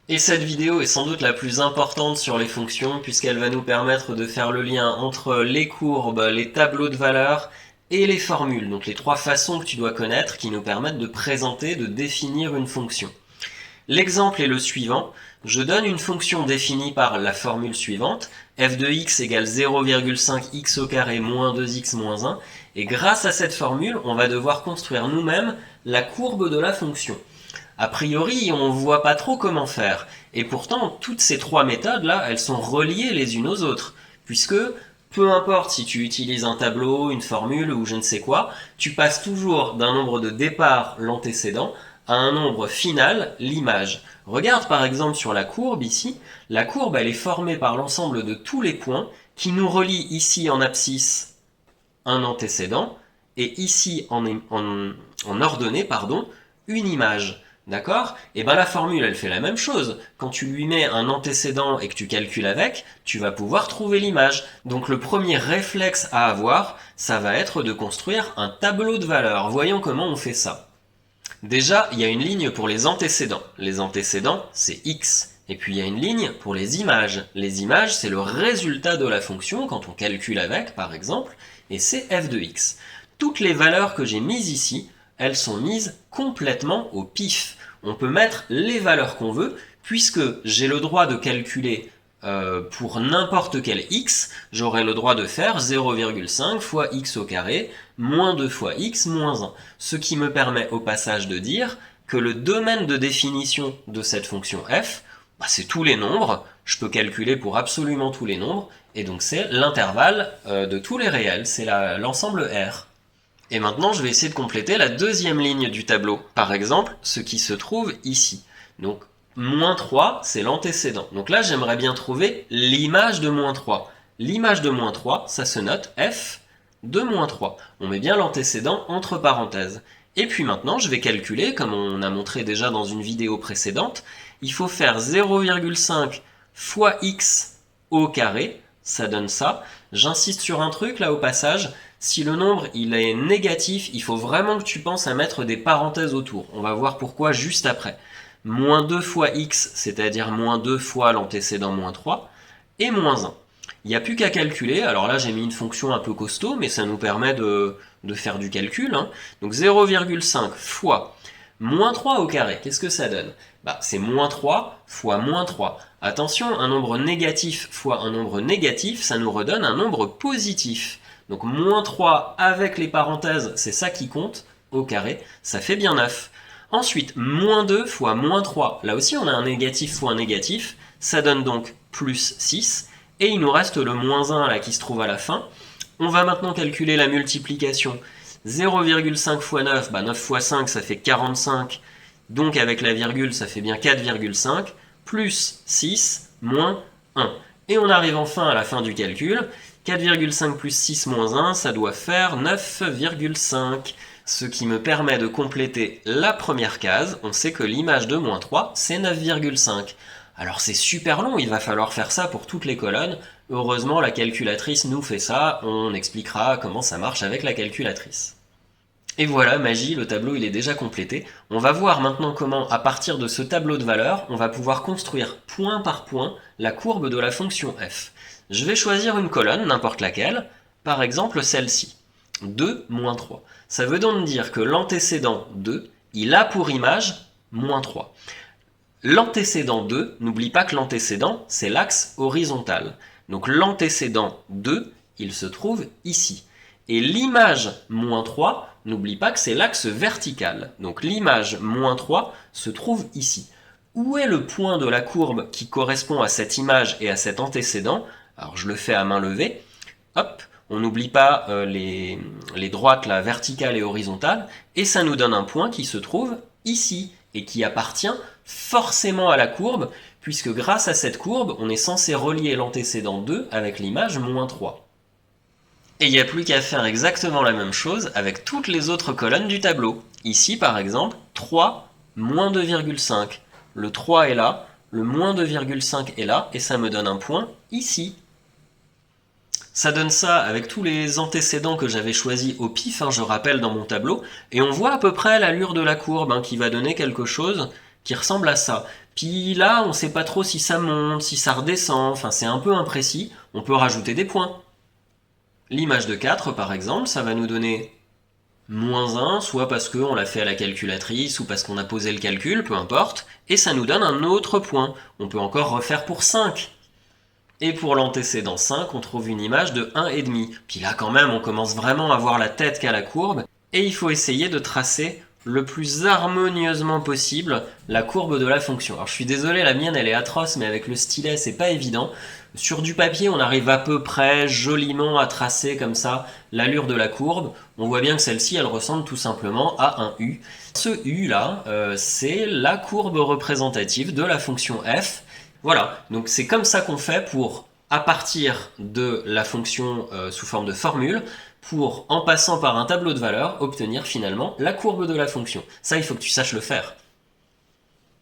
Et cette vidéo est sans doute la plus importante sur les fonctions puisqu'elle va nous permettre de faire le lien entre les courbes, les tableaux de valeurs et les formules, donc les trois façons que tu dois connaître qui nous permettent de présenter, de définir une fonction. L'exemple est le suivant, je donne une fonction définie par la formule suivante, f de x égale 0,5x au carré moins 2x moins 1, et grâce à cette formule, on va devoir construire nous-mêmes la courbe de la fonction. A priori, on ne voit pas trop comment faire, et pourtant, toutes ces trois méthodes-là, elles sont reliées les unes aux autres, puisque peu importe si tu utilises un tableau, une formule ou je ne sais quoi, tu passes toujours d'un nombre de départ, l'antécédent, à un nombre final, l'image. Regarde par exemple sur la courbe ici, la courbe elle est formée par l'ensemble de tous les points qui nous relient ici en abscisse un antécédent et ici en ordonnée pardon, une image. D'accord? Et bien la formule elle fait la même chose. Quand tu lui mets un antécédent et que tu calcules avec, tu vas pouvoir trouver l'image. Donc le premier réflexe à avoir, ça va être de construire un tableau de valeurs. Voyons comment on fait ça. Déjà, il y a une ligne pour les antécédents. Les antécédents, c'est x. Et puis il y a une ligne pour les images. Les images, c'est le résultat de la fonction quand on calcule avec, par exemple, et c'est f de x. Toutes les valeurs que j'ai mises ici, elles sont mises complètement au pif. On peut mettre les valeurs qu'on veut, puisque j'ai le droit de calculer pour n'importe quel x, j'aurai le droit de faire 0,5 fois x au carré, moins 2 fois x, moins 1. Ce qui me permet au passage de dire que le domaine de définition de cette fonction f, c'est tous les nombres, je peux calculer pour absolument tous les nombres, et donc c'est l'intervalle de tous les réels, c'est l'ensemble R. Et maintenant, je vais essayer de compléter la deuxième ligne du tableau. Par exemple, ce qui se trouve ici. Donc, moins 3, c'est l'antécédent. Donc là, j'aimerais bien trouver l'image de moins 3. L'image de moins 3, ça se note f de moins 3. On met bien l'antécédent entre parenthèses. Et puis maintenant, je vais calculer, comme on a montré déjà dans une vidéo précédente, il faut faire 0,5 fois x au carré, ça donne ça. J'insiste sur un truc là au passage, si le nombre il est négatif, il faut vraiment que tu penses à mettre des parenthèses autour. On va voir pourquoi juste après. Moins 2 fois x, c'est-à-dire moins 2 fois l'antécédent moins 3, et moins 1. Il n'y a plus qu'à calculer, alors là j'ai mis une fonction un peu costaud, mais ça nous permet de faire du calcul. Donc 0,5 fois moins 3 au carré, qu'est-ce que ça donne? C'est moins 3 fois moins 3. Attention, un nombre négatif fois un nombre négatif, ça nous redonne un nombre positif. Donc moins 3 avec les parenthèses, c'est ça qui compte, au carré, ça fait bien 9. Ensuite, moins 2 fois moins 3, là aussi on a un négatif fois un négatif, ça donne donc plus 6, et il nous reste le moins 1 là qui se trouve à la fin. On va maintenant calculer la multiplication. 0,5 fois 9, 9 fois 5 ça fait 45, donc avec la virgule ça fait bien 4,5, plus 6, moins 1. Et on arrive enfin à la fin du calcul. 4,5 plus 6 moins 1, ça doit faire 9,5. Ce qui me permet de compléter la première case. On sait que l'image de moins 3, c'est 9,5. Alors c'est super long, il va falloir faire ça pour toutes les colonnes. Heureusement, la calculatrice nous fait ça. On expliquera comment ça marche avec la calculatrice. Et voilà, magie, le tableau il est déjà complété. On va voir maintenant comment, à partir de ce tableau de valeurs, on va pouvoir construire point par point la courbe de la fonction f. Je vais choisir une colonne, n'importe laquelle, par exemple celle-ci, 2, moins 3. Ça veut donc dire que l'antécédent 2, il a pour image moins 3. L'antécédent 2, n'oublie pas que l'antécédent, c'est l'axe horizontal. Donc l'antécédent 2, il se trouve ici. Et l'image moins 3, n'oublie pas que c'est l'axe vertical. Donc l'image moins 3 se trouve ici. Où est le point de la courbe qui correspond à cette image et à cet antécédent? Alors je le fais à main levée. Hop, on n'oublie pas les droites là, verticales et horizontales. Et ça nous donne un point qui se trouve ici et qui appartient forcément à la courbe, puisque grâce à cette courbe, on est censé relier l'antécédent 2 avec l'image moins 3. Et il n'y a plus qu'à faire exactement la même chose avec toutes les autres colonnes du tableau. Ici, par exemple, 3, moins 2,5. Le 3 est là, le moins 2,5 est là, et ça me donne un point ici. Ça donne ça avec tous les antécédents que j'avais choisis au pif, je rappelle, dans mon tableau, et on voit à peu près l'allure de la courbe qui va donner quelque chose qui ressemble à ça. Puis là, on sait pas trop si ça monte, si ça redescend, enfin c'est un peu imprécis, on peut rajouter des points. L'image de 4, par exemple, ça va nous donner -1, soit parce qu'on l'a fait à la calculatrice ou parce qu'on a posé le calcul, peu importe, et ça nous donne un autre point. On peut encore refaire pour 5. Et pour l'antécédent 5, on trouve une image de 1,5. Puis là quand même, on commence vraiment à voir la tête qu'a la courbe, et il faut essayer de tracer le plus harmonieusement possible la courbe de la fonction. Alors je suis désolé, la mienne elle est atroce, mais avec le stylet c'est pas évident. Sur du papier, on arrive à peu près joliment à tracer comme ça l'allure de la courbe. On voit bien que celle-ci, elle ressemble tout simplement à un U. Ce U là, c'est la courbe représentative de la fonction f. Voilà, donc c'est comme ça qu'on fait pour, à partir de la fonction sous forme de formule, pour, en passant par un tableau de valeurs, obtenir finalement la courbe de la fonction. Ça, il faut que tu saches le faire.